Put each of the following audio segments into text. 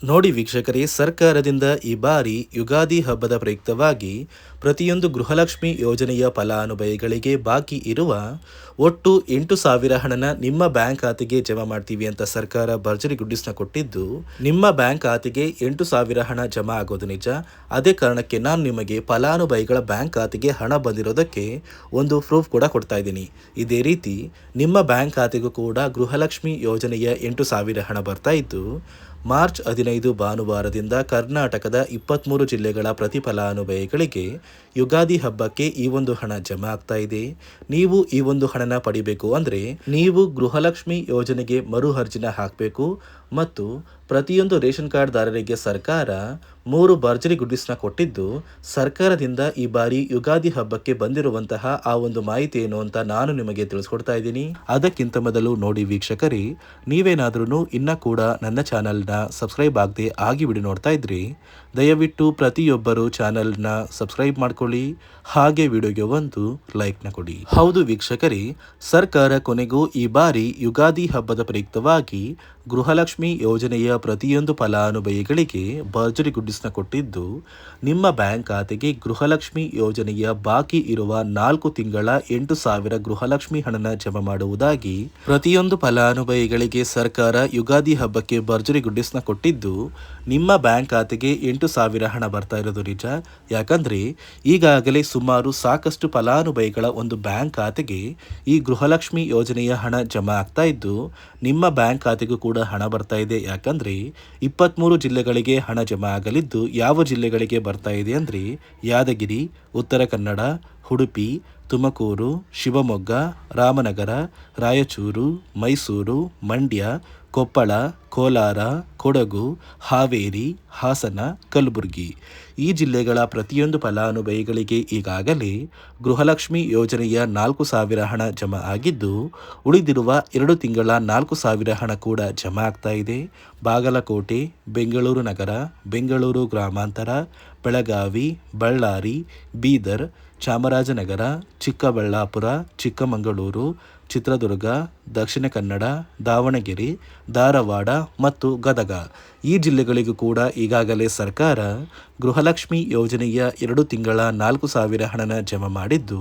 ನೋಡಿ ವೀಕ್ಷಕರೇ, ಸರ್ಕಾರದಿಂದ ಈ ಬಾರಿ ಯುಗಾದಿ ಹಬ್ಬದ ಪ್ರಯುಕ್ತವಾಗಿ ಪ್ರತಿಯೊಂದು ಗೃಹಲಕ್ಷ್ಮಿ ಯೋಜನೆಯ ಫಲಾನುಭವಿಗಳಿಗೆ ಬಾಕಿ ಇರುವ ಒಟ್ಟು 8,000 ಹಣನ ನಿಮ್ಮ ಬ್ಯಾಂಕ್ ಖಾತೆಗೆ ಜಮಾ ಮಾಡ್ತೀವಿ ಅಂತ ಸರ್ಕಾರ ಭರ್ಜರಿ ಗುಡ್ಡಿಸ್ನ ಕೊಟ್ಟಿದ್ದು, ನಿಮ್ಮ ಬ್ಯಾಂಕ್ ಖಾತೆಗೆ 8,000 ಹಣ ಜಮಾ ಆಗೋದು ನಿಜ. ಅದೇ ಕಾರಣಕ್ಕೆ ನಾನು ನಿಮಗೆ ಫಲಾನುಭವಿಗಳ ಬ್ಯಾಂಕ್ ಖಾತೆಗೆ ಹಣ ಬಂದಿರೋದಕ್ಕೆ ಒಂದು ಪ್ರೂಫ್ ಕೂಡ ಕೊಡ್ತಾ ಇದ್ದೀನಿ. ಇದೇ ರೀತಿ ನಿಮ್ಮ ಬ್ಯಾಂಕ್ ಖಾತೆಗೂ ಕೂಡ ಗೃಹಲಕ್ಷ್ಮಿ ಯೋಜನೆಯ 8,000 ಹಣ ಬರ್ತಾ ಇದ್ದು, ಮಾರ್ಚ್ 15 ಭಾನುವಾರದಿಂದ ಕರ್ನಾಟಕದ 23 ಜಿಲ್ಲೆಗಳ ಪ್ರತಿ ಫಲಾನುಭವಿಗಳಿಗೆ ಯುಗಾದಿ ಹಬ್ಬಕ್ಕೆ ಈ ಒಂದು ಹಣ ಜಮಾ ಆಗ್ತಾ ಇದೆ. ನೀವು ಈ ಒಂದು ಹಣನ ಪಡಿಬೇಕು ಅಂದರೆ ನೀವು ಗೃಹಲಕ್ಷ್ಮಿ ಯೋಜನೆಗೆ ಮರು ಅರ್ಜಿನ ಹಾಕಬೇಕು ಮತ್ತು ಪ್ರತಿಯೊಂದು ರೇಷನ್ ಕಾರ್ಡ್ದಾರರಿಗೆ ಸರ್ಕಾರ 3 ಭರ್ಜರಿ ಗುಡ್ಡಿಸ್ನ ಕೊಟ್ಟಿದ್ದು, ಸರ್ಕಾರದಿಂದ ಈ ಬಾರಿ ಯುಗಾದಿ ಹಬ್ಬಕ್ಕೆ ಬಂದಿರುವಂತಹ ಆ ಒಂದು ಮಾಹಿತಿ ಏನು ಅಂತ ನಾನು ನಿಮಗೆ ತಿಳಿಸ್ಕೊಡ್ತಾ ಇದ್ದೀನಿ. ಅದಕ್ಕಿಂತ ಮೊದಲು ನೋಡಿ ವೀಕ್ಷಕರೇ, ನೀವೇನಾದ್ರೂ ಇನ್ನ ಕೂಡ ನನ್ನ ಚಾನಲ್ನ ಸಬ್ಸ್ಕ್ರೈಬ್ ಆಗದೆ ಆಗಿ ವಿಡಿಯೋ ನೋಡ್ತಾ ಇದ್ರಿ, ದಯವಿಟ್ಟು ಪ್ರತಿಯೊಬ್ಬರು ಚಾನಲ್ನ ಸಬ್ಸ್ಕ್ರೈಬ್ ಮಾಡ್ಕೊಳ್ಳಿ, ಹಾಗೆ ವಿಡಿಯೋಗೆ ಒಂದು ಲೈಕ್ನ ಕೊಡಿ. ಹೌದು ವೀಕ್ಷಕರೇ, ಸರ್ಕಾರ ಕೊನೆಗೂ ಈ ಬಾರಿ ಯುಗಾದಿ ಹಬ್ಬದ ಪ್ರಯುಕ್ತವಾಗಿ ಗೃಹಲಕ್ಷ್ಮಿ ಯೋಜನೆಯ ಪ್ರತಿಯೊಂದು ಫಲಾನುಭವಿಗಳಿಗೆ ಭರ್ಜರಿ ಗುಡ್ಡಿಸ್ನ ಕೊಟ್ಟಿದ್ದು, ನಿಮ್ಮ ಬ್ಯಾಂಕ್ ಖಾತೆಗೆ ಗೃಹಲಕ್ಷ್ಮಿ ಯೋಜನೆಯ ಬಾಕಿ ಇರುವ 4 ತಿಂಗಳ 8,000 ಗೃಹಲಕ್ಷ್ಮಿ ಹಣನ ಜಮಾ ಮಾಡುವುದಾಗಿ ಪ್ರತಿಯೊಂದು ಫಲಾನುಭವಿಗಳಿಗೆ ಸರ್ಕಾರ ಯುಗಾದಿ ಹಬ್ಬಕ್ಕೆ ಭರ್ಜರಿ ಗುಡ್ಡಿಸ್ನ ಕೊಟ್ಟಿದ್ದು, ನಿಮ್ಮ ಬ್ಯಾಂಕ್ ಖಾತೆಗೆ 8,000 ಹಣ ಬರ್ತಾ ಇರೋದು ನಿಜ. ಯಾಕಂದ್ರೆ ಈಗಾಗಲೇ ಸುಮಾರು ಸಾಕಷ್ಟು ಫಲಾನುಭವಿಗಳ ಒಂದು ಬ್ಯಾಂಕ್ ಖಾತೆಗೆ ಈ ಗೃಹಲಕ್ಷ್ಮಿ ಯೋಜನೆಯ ಹಣ ಜಮಾ ಆಗ್ತಾ ಇದ್ದು, ನಿಮ್ಮ ಬ್ಯಾಂಕ್ ಖಾತೆಗೂ ಕೂಡ ಹಣ ಬರ್ತಾ ಇದೆ. ಯಾಕಂದ್ರೆ 23 ಜಿಲ್ಲೆಗಳಿಗೆ ಹಣ ಜಮಾ ಆಗಲಿದ್ದು, ಯಾವ ಜಿಲ್ಲೆಗಳಿಗೆ ಬರ್ತಾ ಇದೆ ಅಂದ್ರೆ ಯಾದಗಿರಿ, ಉತ್ತರ ಕನ್ನಡ, ಉಡುಪಿ, ತುಮಕೂರು, ಶಿವಮೊಗ್ಗ, ರಾಮನಗರ, ರಾಯಚೂರು, ಮೈಸೂರು, ಮಂಡ್ಯ, ಕೊಪ್ಪಳ, ಕೋಲಾರ, ಕೊಡಗು, ಹಾವೇರಿ, ಹಾಸನ, ಕಲಬುರಗಿ ಈ ಜಿಲ್ಲೆಗಳ ಪ್ರತಿಯೊಂದು ಫಲಾನುಭವಿಗಳಿಗೆ ಈಗಾಗಲೇ ಗೃಹಲಕ್ಷ್ಮಿ ಯೋಜನೆಯ 4,000 ಹಣ ಜಮಾ ಆಗಿದ್ದು, ಉಳಿದಿರುವ 2 ತಿಂಗಳ 4,000 ಹಣ ಕೂಡ ಜಮಾ ಆಗ್ತಾ ಇದೆ. ಬಾಗಲಕೋಟೆ, ಬೆಂಗಳೂರು ನಗರ, ಬೆಂಗಳೂರು ಗ್ರಾಮಾಂತರ, ಬೆಳಗಾವಿ, ಬಳ್ಳಾರಿ, ಬೀದರ್, ಚಾಮರಾಜನಗರ, ಚಿಕ್ಕಬಳ್ಳಾಪುರ, ಚಿಕ್ಕಮಗಳೂರು, ಚಿತ್ರದುರ್ಗ, ದಕ್ಷಿಣ ಕನ್ನಡ, ದಾವಣಗೆರೆ, ಧಾರವಾಡ ಮತ್ತು ಗದಗ ಈ ಜಿಲ್ಲೆಗಳಿಗೂ ಕೂಡ ಈಗಾಗಲೇ ಸರ್ಕಾರ ಗೃಹಲಕ್ಷ್ಮಿ ಯೋಜನೆಯ 2 ತಿಂಗಳ 4,000 ಹಣನ ಜಮಾ ಮಾಡಿದ್ದು,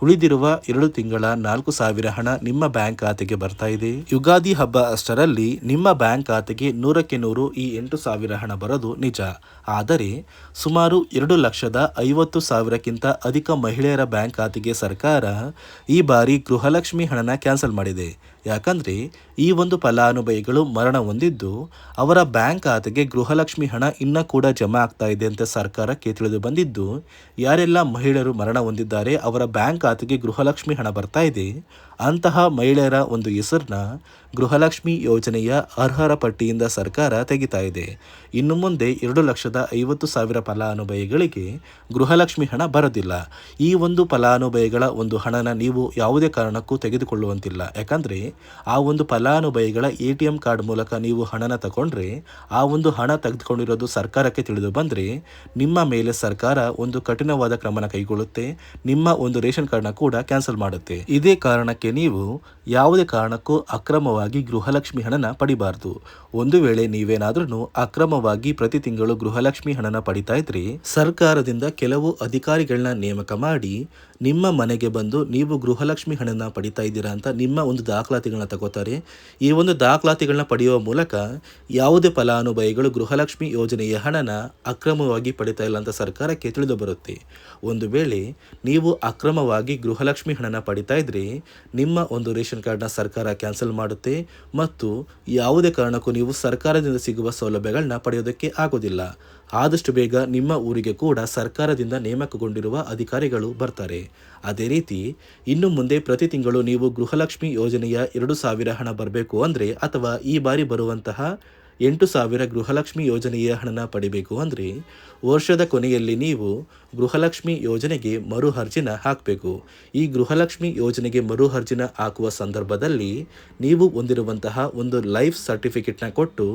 ಉಳಿದಿರುವ 2 ತಿಂಗಳ 4,000 ಹಣ ನಿಮ್ಮ ಬ್ಯಾಂಕ್ ಖಾತೆಗೆ ಬರ್ತಾ ಇದೆ. ಯುಗಾದಿ ಹಬ್ಬ ಅಷ್ಟರಲ್ಲಿ ನಿಮ್ಮ ಬ್ಯಾಂಕ್ ಖಾತೆಗೆ 100ಕ್ಕೆ 100 ಈ 8,000 ಹಣ ಬರೋದು ನಿಜ. ಆದರೆ ಸುಮಾರು 2,50,000ಕ್ಕಿಂತ ಅಧಿಕ ಮಹಿಳೆಯರ ಬ್ಯಾಂಕ್ ಖಾತೆಗೆ ಸರ್ಕಾರ ಈ ಬಾರಿ ಗೃಹಲಕ್ಷ್ಮಿ ಹಣನ ಕ್ಯಾನ್ಸಲ್ ಮಾಡಿದೆ. ಯಾಕಂದ್ರೆ ಈ ಒಂದು ಫಲಾನುಭವಿಗಳು ಮರಣ ಹೊಂದಿದ್ದು, ಅವರ ಬ್ಯಾಂಕ್ ಖಾತೆಗೆ ಗೃಹಲಕ್ಷ್ಮಿ ಹಣ ಇನ್ನ ಕೂಡ ಜಮಾ ಆಗ್ತಾ ಇದೆ ಅಂತ ಸರ್ಕಾರಕ್ಕೆ ತಿಳಿದು ಬಂದಿದ್ದು, ಯಾರೆಲ್ಲ ಮಹಿಳೆಯರು ಮರಣ ಹೊಂದಿದ್ದಾರೆ ಅವರ ಬ್ಯಾಂಕ್ ಖಾತೆಗೆ ಗೃಹಲಕ್ಷ್ಮಿ ಹಣ ಬರ್ತಾ ಇದೆ, ಅಂತಹ ಮಹಿಳೆಯರ ಒಂದು ಹೆಸರನ್ನ ಗೃಹಲಕ್ಷ್ಮಿ ಯೋಜನೆಯ ಅರ್ಹರ ಪಟ್ಟಿಯಿಂದ ಸರ್ಕಾರ ತೆಗಿತಾ ಇದೆ. ಇನ್ನು ಮುಂದೆ 2,50,000 ಫಲಾನುಭವಿಗಳಿಗೆ ಗೃಹಲಕ್ಷ್ಮಿ ಹಣ ಬರೋದಿಲ್ಲ. ಈ ಒಂದು ಫಲಾನುಭವಿಗಳ ಒಂದು ಹಣನ ನೀವು ಯಾವುದೇ ಕಾರಣಕ್ಕೂ ತೆಗೆದುಕೊಳ್ಳುವಂತಿಲ್ಲ. ಯಾಕಂದ್ರೆ ಆ ಒಂದು ಫಲಾನುಭವಿಗಳ ATM ಕಾರ್ಡ್ ಮೂಲಕ ನೀವು ಹಣನ ತಗೊಂಡ್ರೆ, ಆ ಒಂದು ಹಣ ತೆಗೆದುಕೊಂಡಿರೋದು ಸರ್ಕಾರಕ್ಕೆ ತಿಳಿದು ಬಂದ್ರೆ ನಿಮ್ಮ ಮೇಲೆ ಸರ್ಕಾರ ಒಂದು ಕಠಿಣವಾದ ಕ್ರಮನ ಕೈಗೊಳ್ಳುತ್ತೆ. ನಿಮ್ಮ ಒಂದು ರೇಷನ್ ಕಾರ್ಡ್ನ ಕೂಡ ಕ್ಯಾನ್ಸಲ್ ಮಾಡುತ್ತೆ. ಇದೇ ಕಾರಣಕ್ಕೆ ನೀವು ಯಾವುದೇ ಕಾರಣಕ್ಕೂ ಅಕ್ರಮವಾಗಿ ಗೃಹಲಕ್ಷ್ಮಿ ಹಣನ ಪಡಿಬಾರದು. ಒಂದು ವೇಳೆ ನೀವೇನಾದ್ರೂ ಅಕ್ರಮವಾಗಿ ಪ್ರತಿ ತಿಂಗಳು ಗೃಹಲಕ್ಷ್ಮಿ ಹಣನ ಪಡಿತಾ ಇದ್ರೆ, ಸರ್ಕಾರದಿಂದ ಕೆಲವು ಅಧಿಕಾರಿಗಳನ್ನ ನೇಮಕ ಮಾಡಿ ನಿಮ್ಮ ಮನೆಗೆ ಬಂದು ನೀವು ಗೃಹಲಕ್ಷ್ಮಿ ಹಣನ ಪಡಿತಾ ಇದ್ದೀರಾ ಅಂತ ನಿಮ್ಮ ಒಂದು ದಾಖಲಾತಿಗಳನ್ನ ತಗೋತಾರೆ. ಈ ಒಂದು ದಾಖಲಾತಿಗಳನ್ನ ಪಡೆಯುವ ಮೂಲಕ ಯಾವುದೇ ಫಲಾನುಭವಿಗಳು ಗೃಹಲಕ್ಷ್ಮಿ ಯೋಜನೆಯ ಹಣನ ಅಕ್ರಮವಾಗಿ ಪಡಿತಾ ಇಲ್ಲ ಅಂತ ಸರ್ಕಾರಕ್ಕೆ ತಿಳಿದು ಬರುತ್ತೆ. ಒಂದು ವೇಳೆ ನೀವು ಅಕ್ರಮವಾಗಿ ಗೃಹಲಕ್ಷ್ಮಿ ಹಣನ ಪಡಿತಾ ಇದ್ರೆ, ನಿಮ್ಮ ಒಂದು ರೇಷನ್ ಕಾರ್ಡ್ನ ಸರ್ಕಾರ ಕ್ಯಾನ್ಸಲ್ ಮಾಡುತ್ತೆ ಮತ್ತು ಯಾವುದೇ ಕಾರಣಕ್ಕೂ ನೀವು ಸರ್ಕಾರದಿಂದ ಸಿಗುವ ಸೌಲಭ್ಯಗಳನ್ನ ಪಡೆಯೋದಕ್ಕೆ ಆಗೋದಿಲ್ಲ. ಆದಷ್ಟು ಬೇಗ ನಿಮ್ಮ ಊರಿಗೆ ಕೂಡ ಸರ್ಕಾರದಿಂದ ನೇಮಕಗೊಂಡಿರುವ ಅಧಿಕಾರಿಗಳು ಬರ್ತಾರೆ. ಅದೇ ರೀತಿ ಇನ್ನು ಮುಂದೆ ಪ್ರತಿ ತಿಂಗಳು ನೀವು ಗೃಹಲಕ್ಷ್ಮಿ ಯೋಜನೆಯ 2,000 ಹಣ ಬರಬೇಕು ಅಂದರೆ, ಅಥವಾ ಈ ಬಾರಿ ಬರುವಂತಹ 8,000 ಗೃಹಲಕ್ಷ್ಮಿ ಯೋಜನೆಯ ಹಣನ ಪಡಿಬೇಕು ಅಂದರೆ, ವರ್ಷದ ಕೊನೆಯಲ್ಲಿ ನೀವು ಗೃಹಲಕ್ಷ್ಮಿ ಯೋಜನೆಗೆ ಮರು ಅರ್ಜಿನ ಹಾಕಬೇಕು. ಈ ಗೃಹಲಕ್ಷ್ಮಿ ಯೋಜನೆಗೆ ಮರು ಅರ್ಜಿನ ಹಾಕುವ ಸಂದರ್ಭದಲ್ಲಿ ನೀವು ಹೊಂದಿರುವಂತಹ ಒಂದು ಲೈಫ್ ಸರ್ಟಿಫಿಕೇಟ್ನ ಕೊಟ್ಟು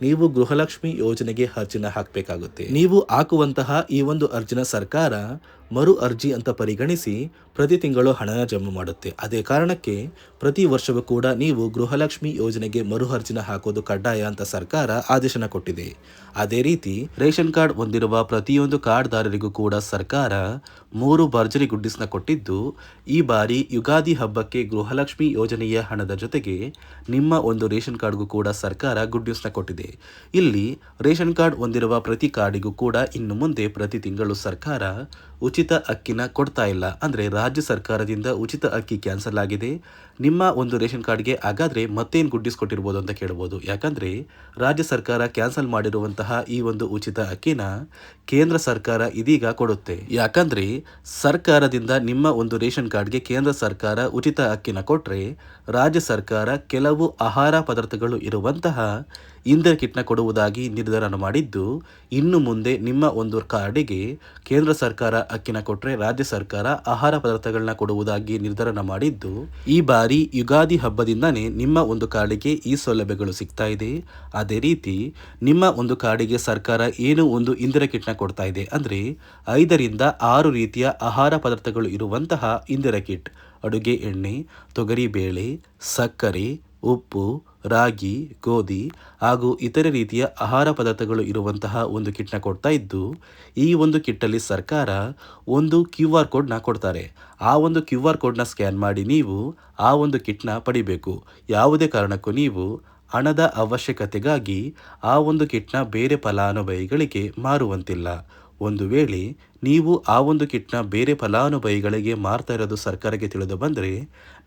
ನೀವು ಗೃಹಲಕ್ಷ್ಮಿ ಯೋಜನೆಗೆ ಅರ್ಜಿನ ಹಾಕಬೇಕಾಗುತ್ತೆ. ನೀವು ಹಾಕುವಂತಹ ಈ ಒಂದು ಅರ್ಜಿನ ಸರ್ಕಾರ ಮರು ಅರ್ಜಿ ಅಂತ ಪರಿಗಣಿಸಿ ಪ್ರತಿ ತಿಂಗಳು ಹಣನ ಜಮಾ ಮಾಡುತ್ತೆ. ಅದೇ ಕಾರಣಕ್ಕೆ ಪ್ರತಿ ವರ್ಷವೂ ಕೂಡ ನೀವು ಗೃಹಲಕ್ಷ್ಮಿ ಯೋಜನೆಗೆ ಮರು ಅರ್ಜಿನ ಹಾಕೋದು ಕಡ್ಡಾಯ ಅಂತ ಸರ್ಕಾರ ಆದೇಶನ ಕೊಟ್ಟಿದೆ. ಅದೇ ರೀತಿ ರೇಷನ್ ಕಾರ್ಡ್ ಹೊಂದಿರುವ ಪ್ರತಿಯೊಂದು ಕಾರ್ಡ್ದಾರರಿಗೂ ಕೂಡ ಸರ್ಕಾರ 3 ಭರ್ಜರಿ ಗುಡ್ಡಿಸ್ನ ಕೊಟ್ಟಿದ್ದು, ಈ ಬಾರಿ ಯುಗಾದಿ ಹಬ್ಬಕ್ಕೆ ಗೃಹಲಕ್ಷ್ಮಿ ಯೋಜನೆಯ ಹಣದ ಜೊತೆಗೆ ನಿಮ್ಮ ಒಂದು ರೇಷನ್ ಕಾರ್ಡ್ಗೂ ಕೂಡ ಸರ್ಕಾರ ಗುಡ್ ನ್ಯೂಸ್ನ ಕೊಟ್ಟಿದೆ. ಇಲ್ಲಿ ರೇಷನ್ ಕಾರ್ಡ್ ಹೊಂದಿರುವ ಪ್ರತಿ ಕಾರ್ಡಿಗೂ ಕೂಡ ಇನ್ನು ಮುಂದೆ ಪ್ರತಿ ತಿಂಗಳು ಸರ್ಕಾರ ಉಚಿತ ಅಕ್ಕಿನ ಕೊಡ್ತಾ ಇಲ್ಲ. ಅಂದರೆ ರಾಜ್ಯ ಸರ್ಕಾರದಿಂದ ಉಚಿತ ಅಕ್ಕಿ ಕ್ಯಾನ್ಸಲ್ ಆಗಿದೆ. ನಿಮ್ಮ ಒಂದು ರೇಷನ್ ಕಾರ್ಡ್ಗೆ ಹಾಗಾದರೆ ಮತ್ತೇನು ಗುಡ್ಡಿಸ್ ಕೊಟ್ಟಿರ್ಬೋದು ಅಂತ ಕೇಳ್ಬೋದು. ಯಾಕಂದರೆ ರಾಜ್ಯ ಸರ್ಕಾರ ಕ್ಯಾನ್ಸಲ್ ಮಾಡಿರುವಂತಹ ಈ ಒಂದು ಉಚಿತ ಅಕ್ಕಿನ ಕೇಂದ್ರ ಸರ್ಕಾರ ಇದೀಗ ಕೊಡುತ್ತೆ. ಯಾಕಂದರೆ ಸರ್ಕಾರದಿಂದ ನಿಮ್ಮ ಒಂದು ರೇಷನ್ ಕಾರ್ಡ್ಗೆ ಕೇಂದ್ರ ಸರ್ಕಾರ ಉಚಿತ ಅಕ್ಕಿನ ಕೊಟ್ಟರೆ ರಾಜ್ಯ ಸರ್ಕಾರ ಕೆಲವು ಆಹಾರ ಪದಾರ್ಥಗಳು ಇರುವಂತಹ ಇಂದಿರಾ ಕಿಟ್ನ ಕೊಡುವುದಾಗಿ ನಿರ್ಧಾರ ಮಾಡಿದ್ದು, ಇನ್ನು ಮುಂದೆ ನಿಮ್ಮ ಒಂದು ಕಾರ್ಡಿಗೆ ಕೇಂದ್ರ ಸರ್ಕಾರ ಅಕ್ಕಿನ ಕೊಟ್ಟರೆ ರಾಜ್ಯ ಸರ್ಕಾರ ಆಹಾರ ಪದಾರ್ಥಗಳನ್ನ ಕೊಡುವುದಾಗಿ ನಿರ್ಧಾರ ಮಾಡಿದ್ದು, ಈ ಬಾರಿ ಯುಗಾದಿ ಹಬ್ಬದಿಂದನೇ ನಿಮ್ಮ ಒಂದು ಕಾರ್ಡಿಗೆ ಈ ಸೌಲಭ್ಯಗಳು ಸಿಗ್ತಾ ಇದೆ. ಅದೇ ರೀತಿ ನಿಮ್ಮ ಒಂದು ಕಾರ್ಡಿಗೆ ಸರ್ಕಾರ ಏನು ಒಂದು ಇಂದಿರಾ ಕಿಟ್ನ ಕೊಡ್ತಾ ಇದೆ ಅಂದರೆ 5ರಿಂದ 6 ರೀತಿಯ ಆಹಾರ ಪದಾರ್ಥಗಳು ಇರುವಂತಹ ಇಂದಿರಾ ಕಿಟ್, ಅಡುಗೆ ಎಣ್ಣೆ, ತೊಗರಿಬೇಳೆ, ಸಕ್ಕರೆ, ಉಪ್ಪು, ರಾಗಿ, ಗೋಧಿ ಹಾಗೂ ಇತರೆ ರೀತಿಯ ಆಹಾರ ಪದಾರ್ಥಗಳು ಇರುವಂತಹ ಒಂದು ಕಿಟ್ನ ಕೊಡ್ತಾ ಇದ್ದು, ಈ ಒಂದು ಕಿಟ್ಟಲ್ಲಿ ಸರ್ಕಾರ ಒಂದು QR ಕೋಡ್ನ ಕೊಡ್ತಾರೆ. ಆ ಒಂದು QR ಕೋಡ್ನ ಸ್ಕ್ಯಾನ್ ಮಾಡಿ ನೀವು ಆ ಒಂದು ಕಿಟ್ನ ಪಡಿಬೇಕು. ಯಾವುದೇ ಕಾರಣಕ್ಕೂ ನೀವು ಹಣದ ಅವಶ್ಯಕತೆಗಾಗಿ ಆ ಒಂದು ಕಿಟ್ನ ಬೇರೆ ಫಲಾನುಭವಿಗಳಿಗೆ ಮಾರುವಂತಿಲ್ಲ. ಒಂದು ವೇಳೆ ನೀವು ಆ ಒಂದು ಕಿಟ್ನ ಬೇರೆ ಫಲಾನುಭವಿಗಳಿಗೆ ಮಾರ್ತಾ ಇರೋದು ಸರ್ಕಾರಕ್ಕೆ ತಿಳಿದು ಬಂದರೆ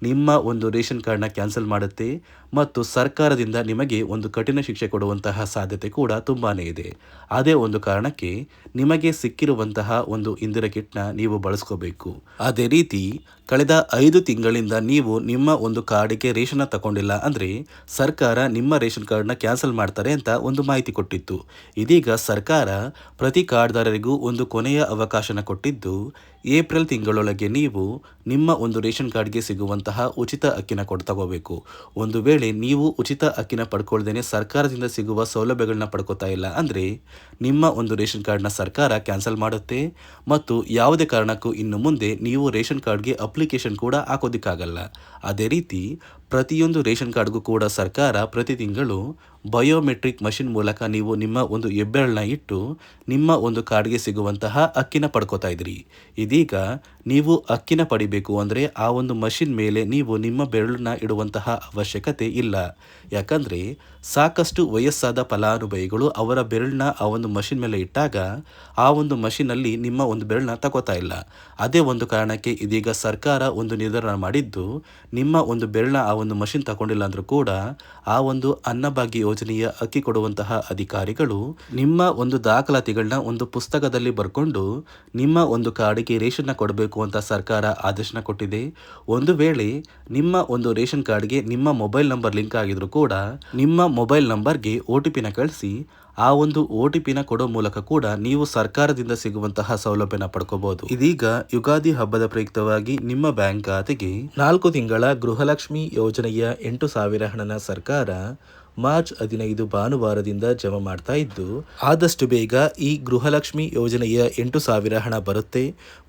ನಿಮ್ಮ ಒಂದು ರೇಷನ್ ಕಾರ್ಡ್ನ ಕ್ಯಾನ್ಸಲ್ ಮಾಡುತ್ತೆ ಮತ್ತು ಸರ್ಕಾರದಿಂದ ನಿಮಗೆ ಒಂದು ಕಠಿಣ ಶಿಕ್ಷೆ ಕೊಡುವಂತಹ ಸಾಧ್ಯತೆ ಕೂಡ ತುಂಬಾ ಇದೆ. ಅದೇ ಒಂದು ಕಾರಣಕ್ಕೆ ನಿಮಗೆ ಸಿಕ್ಕಿರುವಂತಹ ಒಂದು ಇಂದಿರಾ ಕಿಟ್ನ ನೀವು ಬಳಸ್ಕೋಬೇಕು. ಅದೇ ರೀತಿ ಕಳೆದ 5 ತಿಂಗಳಿಂದ ನೀವು ನಿಮ್ಮ ಒಂದು ಕಾರ್ಡಿಗೆ ರೇಷನ್ನ ತಗೊಂಡಿಲ್ಲ ಅಂದರೆ ಸರ್ಕಾರ ನಿಮ್ಮ ರೇಷನ್ ಕಾರ್ಡ್ನ ಕ್ಯಾನ್ಸಲ್ ಮಾಡ್ತಾರೆ ಅಂತ ಒಂದು ಮಾಹಿತಿ ಕೊಟ್ಟಿತ್ತು. ಇದೀಗ ಸರ್ಕಾರ ಪ್ರತಿ ಕಾರ್ಡ್ದಾರರಿಗೂ ಒಂದು ಕೊನೆಯ ಅವಕಾಶನ ಕೊಟ್ಟಿದ್ದು, ಏಪ್ರಿಲ್ ತಿಂಗಳೊಳಗೆ ನೀವು ನಿಮ್ಮ ಒಂದು ರೇಷನ್ ಕಾರ್ಡ್ಗೆ ಸಿಗುವಂತಹ ಉಚಿತ ಅಕ್ಕಿನ ತಗೋಬೇಕು. ಒಂದು ವೇಳೆ ನೀವು ಉಚಿತ ಅಕ್ಕಿನ ಪಡ್ಕೊಳ್ದೇನೆ ಸರ್ಕಾರದಿಂದ ಸಿಗುವ ಸೌಲಭ್ಯಗಳನ್ನ ಪಡ್ಕೋತಾ ಇಲ್ಲ ಅಂದರೆ ನಿಮ್ಮ ಒಂದು ರೇಷನ್ ಕಾರ್ಡ್ನ ಸರ್ಕಾರ ಕ್ಯಾನ್ಸಲ್ ಮಾಡುತ್ತೆ ಮತ್ತು ಯಾವುದೇ ಕಾರಣಕ್ಕೂ ಇನ್ನು ಮುಂದೆ ನೀವು ರೇಷನ್ ಕಾರ್ಡ್ಗೆ ಅಪ್ಲಿಕೇಶನ್ ಕೂಡ ಹಾಕೋದಿಕ್ಕಾಗಲ್ಲ. ಅದೇ ರೀತಿ ಪ್ರತಿಯೊಂದು ರೇಷನ್ ಕಾರ್ಡ್ಗೂ ಕೂಡ ಸರ್ಕಾರ ಪ್ರತಿ ತಿಂಗಳು ಬಯೋಮೆಟ್ರಿಕ್ ಮಷಿನ್ ಮೂಲಕ ನೀವು ನಿಮ್ಮ ಒಂದು ಹೆಬ್ಬೆರಳನ್ನ ಇಟ್ಟು ನಿಮ್ಮ ಒಂದು ಕಾರ್ಡ್ಗೆ ಸಿಗುವಂತಹ ಅಕ್ಕಿನ ಪಡ್ಕೋತಾ ಇದ್ರಿ. ಇದೀಗ ನೀವು ಅಕ್ಕಿನ ಪಡಿಬೇಕು ಅಂದರೆ ಆ ಒಂದು ಮಷಿನ್ ಮೇಲೆ ನೀವು ನಿಮ್ಮ ಬೆರಳನ್ನ ಇಡುವಂತಹ ಅವಶ್ಯಕತೆ ಇಲ್ಲ. ಯಾಕಂದರೆ ಸಾಕಷ್ಟು ವಯಸ್ಸಾದ ಫಲಾನುಭವಿಗಳು ಅವರ ಬೆರಳನ್ನ ಆ ಒಂದು ಮಷಿನ್ ಮೇಲೆ ಇಟ್ಟಾಗ ಆ ಒಂದು ಮಷಿನಲ್ಲಿ ನಿಮ್ಮ ಒಂದು ಬೆರಳನ್ನ ತಗೋತಾ ಇಲ್ಲ. ಅದೇ ಒಂದು ಕಾರಣಕ್ಕೆ ಇದೀಗ ಸರ್ಕಾರ ಒಂದು ನಿರ್ಧಾರ ಮಾಡಿದ್ದು, ನಿಮ್ಮ ಒಂದು ಬೆರಳನ್ನ ಆ ಒಂದು ಮಷಿನ್ ತಗೊಂಡಿಲ್ಲ ಅಂದರೂ ಕೂಡ ಆ ಒಂದು ಅನ್ನಭಾಗ್ಯ ಯೋಜನೆಯ ಅಕ್ಕಿ ಕೊಡುವಂತಹ ಅಧಿಕಾರಿಗಳು ನಿಮ್ಮ ಒಂದು ದಾಖಲಾತಿಗಳನ್ನ ಒಂದು ಪುಸ್ತಕದಲ್ಲಿ ಬರ್ಕೊಂಡು ನಿಮ್ಮ ಒಂದು ಕಾರ್ಡಿಗೆ ರೇಷನ್ನ ಕೊಡಬೇಕು ಅಂತ ಸರ್ಕಾರ ಆದೇಶನ ಕೊಟ್ಟಿದೆ. ಒಂದು ವೇಳೆ ನಿಮ್ಮ ಒಂದು ರೇಷನ್ ಕಾರ್ಡ್ಗೆ ನಿಮ್ಮ ಮೊಬೈಲ್ ನಂಬರ್ ಲಿಂಕ್ ಆಗಿದ್ರು ಕೂಡ ನಿಮ್ಮ ಮೊಬೈಲ್ ನಂಬರ್ಗೆ OTP ಕಳಿಸಿ ಆ ಒಂದು OTP ಕೊಡೋ ಮೂಲಕ ಕೂಡ ನೀವು ಸರ್ಕಾರದಿಂದ ಸಿಗುವಂತಹ ಸೌಲಭ್ಯನ ಪಡ್ಕೋಬಹುದು. ಇದೀಗ ಯುಗಾದಿ ಹಬ್ಬದ ಪ್ರಯುಕ್ತವಾಗಿ ನಿಮ್ಮ ಬ್ಯಾಂಕ್ ಖಾತೆಗೆ 4 ತಿಂಗಳ ಗೃಹಲಕ್ಷ್ಮಿ ಯೋಜನೆಯ 8,000 ಹಣನ ಸರ್ಕಾರ ಮಾರ್ಚ್ 15 ಭಾನುವಾರದಿಂದ ಜಮಾ ಮಾಡ್ತಾ ಇದ್ದು, ಆದಷ್ಟು ಬೇಗ ಈ ಗೃಹಲಕ್ಷ್ಮಿ ಯೋಜನೆಯ 8,000 ಹಣ ಬರುತ್ತೆ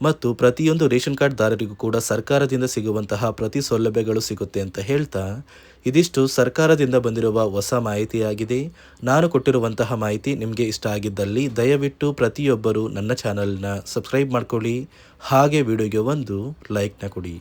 ಮತ್ತು ಪ್ರತಿಯೊಂದು ರೇಷನ್ ಕಾರ್ಡ್ ದಾರರಿಗೂ ಕೂಡ ಸರ್ಕಾರದಿಂದ ಸಿಗುವಂತಹ ಪ್ರತಿ ಸೌಲಭ್ಯಗಳು ಸಿಗುತ್ತೆ ಅಂತ ಹೇಳ್ತಾ, ಇದಿಷ್ಟು ಸರ್ಕಾರದಿಂದ ಬಂದಿರುವ ಹೊಸ ಮಾಹಿತಿಯಾಗಿದೆ. ನಾನು ಕೊಟ್ಟಿರುವಂತಹ ಮಾಹಿತಿ ನಿಮಗೆ ಇಷ್ಟ ಆಗಿದ್ದಲ್ಲಿ ದಯವಿಟ್ಟು ಪ್ರತಿಯೊಬ್ಬರು ನನ್ನ ಚಾನಲ್ನ ಸಬ್ಸ್ಕ್ರೈಬ್ ಮಾಡ್ಕೊಳ್ಳಿ. ಹಾಗೆ ವಿಡಿಯೋಗೆ ಒಂದು ಲೈಕ್ನ ಕೊಡಿ.